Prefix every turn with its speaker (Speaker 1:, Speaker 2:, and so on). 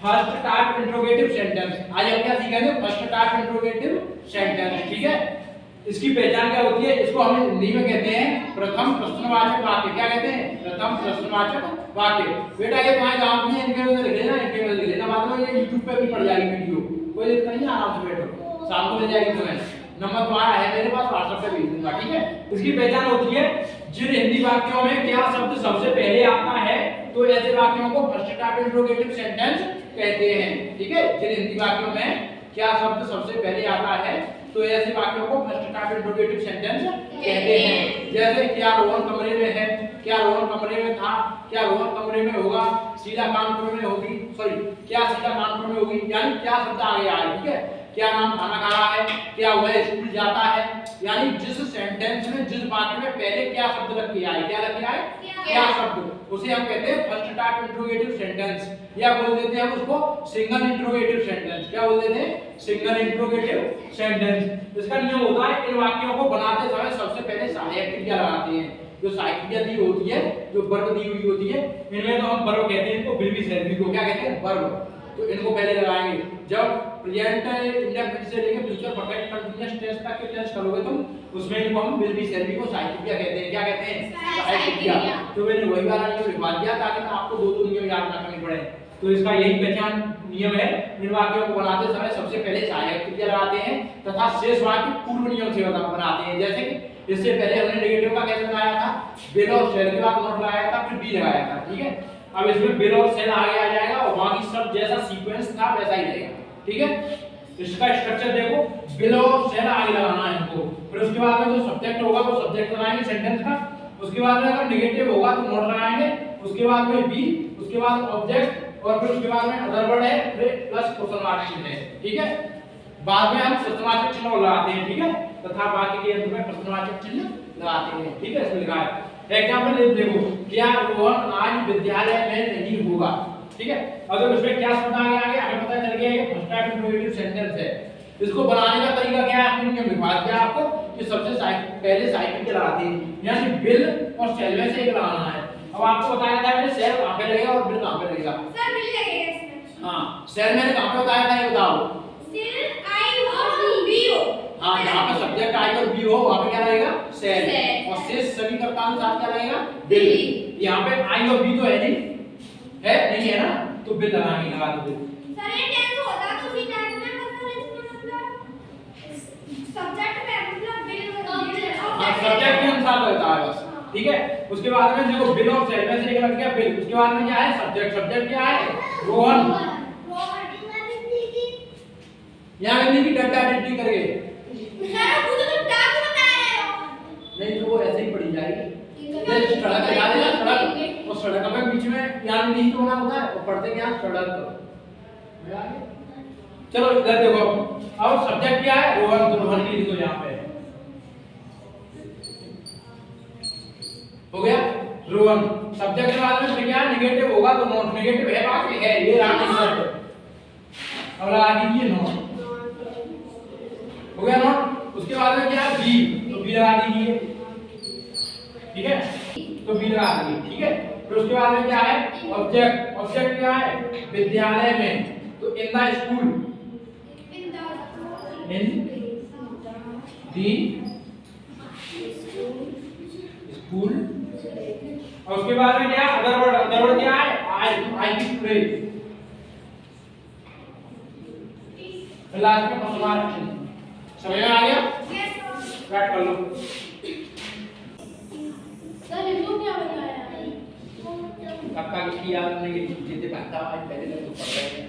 Speaker 1: First type interrogative sentence. आज हम क्या सीखेंगे? First type interrogative sentence. ठीक है, इसकी पहचान क्या होती है? इसको हम हिंदी में कहते हैं प्रथम प्रश्नवाचक वाक्य। क्या कहते हैं? प्रथम प्रश्नवाचक वाक्य। बेटा ये तुम्हारे गांव में इनके में लिख लेना, इनके में लिख लेना, बाद में ये YouTube पे भी पड़ जाएगी वीडियो, कोई दिक्कत नहीं है, आराम से बैठो, शाम को मिल जाएगी तुम्हें। नंबर तुम्हारा है मेरे पास, WhatsApp पे भेज दूंगा। ठीक है, इसकी पहचान होती है जिन हिंदी वाक्यों में क्या शब्द सबसे पहले आता है तो ऐसे वाक्यों को फर्स्ट टाइप इंट्रोगेटिव सेंटेंस कहते हैं। ठीक है, जिन हिंदी वाक्यों में क्या शब्द सबसे पहले आता है तो ऐसे वाक्यों को फर्स्ट टाइप इंट्रोगेटिव सेंटेंस कहते हैं। जैसे क्या रोहन कमरे में है, क्या रोहन कमरे में था, क्या रोहन कमरे में होगा, शीला कानपुर में होगी, सॉरी क्या शीला कानपुर में होगी, यानी क्या शब्द आगे आए। ठीक है, क्या नाम खाना खा रहा है, क्या वह स्कूल जाता है, यानी जिस सेंटेंस में जिस वाक्य में पहले क्या शब्द लग के आए, क्या लग के आए, क्या शब्द, उसे हम कहते हैं फर्स्ट टाइप इंट्रोगेटिव सेंटेंस, या बोल देते हैं हम उसको सिंगल इंट्रोगेटिव सेंटेंस। क्या बोल देते हैं? Single interrogative sentence. इसका नियम होता है इन वाक्यों को बनाते समय सबसे पहले सहायक क्रिया लगाते हैं। जो सहायक क्रिया दी होती है, जो वर्ब दी हुई होती है, इनमें तो हम वर्ब कहते हैं, इनको विल बी शैल बी को क्या कहते हैं? वर्ब। तो इनको पहले लगाएंगे। जब प्रेजेंट इंडेफिनिट से लेकर फ्यूचर परफेक्ट कंटीन्यूअस टेंस तक के टेंस करोगे तुम, उसमें इनको हम विल बी शैल बी को सहायक क्रिया कहते हैं। क्या कहते हैं? सहायक क्रिया। तो मैंने वही वाला नियम लिखवा दिया ताकि आपको दो नियम याद ना करने पड़े। तो इसका यही पहचान नियम है, इन वाक्यों को बनाते समय सबसे पहले सहायक क्रिया लगाते हैं तथा शेष वाक्य पूर्व नियम से बनाते हैं। जैसे कि इससे पहले हमने नेगेटिव का कैसे बनाया था? विल और शैल के बाद नॉट लगाया था, फिर बी लगाया था। ठीक है, अब इसमें विल और शैल आगे आ जाएगा और बाकी सब जैसा सीक्वेंस था वैसा ही रहेगा। ठीक है, इसका स्ट्रक्चर देखो, विल और शैल आगे लगाना है इनको, फिर उसके बाद में जो सब्जेक्ट होगा वो सब्जेक्ट बनाएंगे सेंटेंस का, उसके बाद में अगर नेगेटिव होगा तो नॉट लगाएंगे, उसके बाद में बी, उसके बाद ऑब्जेक्ट, और फिर उसके बाद में अदर वर्ड है, फिर प्लस क्वेश्चन मार्क चिन्ह है। ठीक है, बाद में हम प्रश्नवाचक चिन्ह लगाते हैं। ठीक है, तथा बाकी के अंत में प्रश्नवाचक चिन्ह लगाते हैं। ठीक है, इसमें लिखा है एग्जांपल देखो, क्या रोहन आज विद्यालय में नहीं होगा। ठीक है, अगर उसमें क्या शब्द आ गया हमें पता चल गया ये फर्स्ट टाइप इंट्रोगेटिव सेंटेंस है। इसको बनाने का तरीका क्या है? आपने नियम लिखवा दिया आपको कि सबसे पहले सहायक क्रिया लगाते हैं, यानी विल और शैल में से एक लगाना है। अब आपको बताया था मैंने शैल कहां पे लगेगा और विल कहां पे लगेगा?
Speaker 2: सर विल लगेगा इसमें।
Speaker 1: हां, शैल मैंने कहां पे बताया था ये बताओ?
Speaker 2: शैल आई और बी हो।
Speaker 1: हां, जहां पे सब्जेक्ट आई और बी हो वहां पे क्या लगेगा? शैल। और शेष सभी कर्ताओं के साथ क्या लगेगा? विल। यहां पे आई और बी तो है नहीं, है नहीं है ना, तो विल लगाएंगे, लगा दो।
Speaker 2: सर ये टेंस होता तो उसी टाइप में मतलब सब्जेक्ट पे मतलब विल
Speaker 1: सब्जेक्ट के अनुसार होता है बस। ठीक है, उसके बाद में देखो विल और शैल में से एक लग गया विल, उसके बाद में क्या है? सब्जेक्ट। सब्जेक्ट क्या है? रोहन। यहाँ लिखने की डटा डिटी करके
Speaker 2: सर खुद तो टाइप बता रहे हो।
Speaker 1: नहीं तो वो ऐसे ही पड़ी जाएगी। जैसे सड़क लगा देना, सड़क, और सड़क में बीच में यहाँ नहीं तो होना होता है, और पढ़ते क्या? सड़क। चलो इधर देखो, अब सब्जेक्ट क्या है? रोहन। तो रोहन की लिखो यहाँ पे, हो गया रोहन। सब्जेक्ट के बाद में क्या नेगेटिव होगा तो नॉट, नेगेटिव है बाकी है ये रानी शब्द, अब लगा दीजिए नॉट, हो गया नॉट। उसके बाद में क्या? बी, तो बी लगा दीजिए। ठीक है, तो बी लगा दीजिए। ठीक है, फिर उसके बाद में क्या है? ऑब्जेक्ट। ऑब्जेक्ट क्या है? विद्यालय में, तो in the school, in the school. और उसके बाद में क्या? Other word. अदर वर्ड क्या है? आई की प्लेस, लास्ट में प्रश्नवाचक चिन्ह। समझ में आ गया? काट कर लो।
Speaker 2: सर रिव्यू क्या बताया?
Speaker 1: आपका किया आपने ये जितने पढ़ता है पहले तो पढ़ रहे हैं।